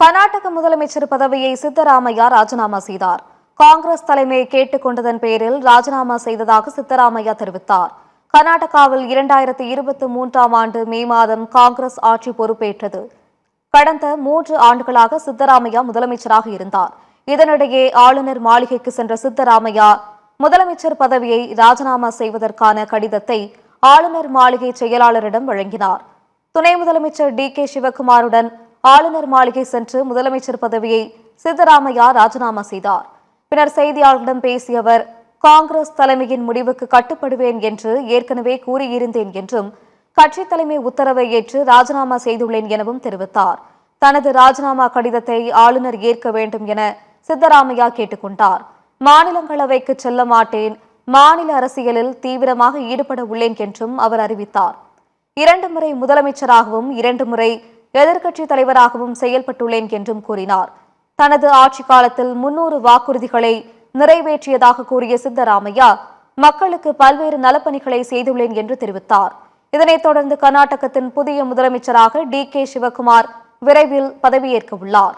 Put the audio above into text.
கர்நாடக முதலமைச்சர் பதவியை சித்தராமையா ராஜினாமா செய்தார். காங்கிரஸ் தலைமை கேட்டுக் கொண்டதன் பேரில் ராஜினாமா செய்ததாக சித்தராமையா தெரிவித்தார். கர்நாடகாவில் 2023ஆம் ஆண்டு மே மாதம் காங்கிரஸ் ஆட்சி பொறுப்பேற்றது. கடந்த 3 ஆண்டுகளாக சித்தராமையா முதலமைச்சராக இருந்தார். இதனிடையே ஆளுநர் மாளிகைக்கு சென்ற சித்தராமையா முதலமைச்சர் பதவியை ராஜினாமா செய்வதற்கான கடிதத்தை ஆளுநர் மாளிகை செயலாளரிடம் வழங்கினார். துணை முதலமைச்சர் டி.கே. சிவக்குமாருடன் ஆளுநர் மாளிகை சென்று முதலமைச்சர் பதவியை சித்தராமையா ராஜினாமா செய்தார். பின்னர் செய்தியாளர்களிடம் பேசிய அவர், காங்கிரஸ் தலைமையின் முடிவுக்கு கட்டுப்படுவேன் என்று ஏற்கனவே கூறியிருந்தேன் என்றும், கட்சித் தலைமை உத்தரவை ஏற்று ராஜினாமா செய்துள்ளேன் எனவும் தெரிவித்தார். தனது ராஜினாமா கடிதத்தை ஆளுநர் ஏற்க வேண்டும் என சித்தராமையா கேட்டுக் கொண்டார். மாநிலங்களவைக்கு செல்ல மாட்டேன், மாநில அரசியலில் தீவிரமாக ஈடுபட உள்ளேன் என்றும் அவர் அறிவித்தார். 2 முறை முதலமைச்சராகவும் 2 முறை எதிர்க்கட்சித் தலைவராகவும் செயல்பட்டுள்ளேன் என்றும் கூறினார். தனது ஆட்சி காலத்தில் 300 வாக்குறுதிகளை நிறைவேற்றியதாக கூறிய சித்தராமையா மக்களுக்கு பல்வேறு நலப்பணிகளை செய்துள்ளேன் என்று தெரிவித்தார். இதனைத் தொடர்ந்து கர்நாடகத்தின் புதிய முதலமைச்சராக டி.கே. சிவக்குமார் விரைவில் பதவியேற்க உள்ளார்.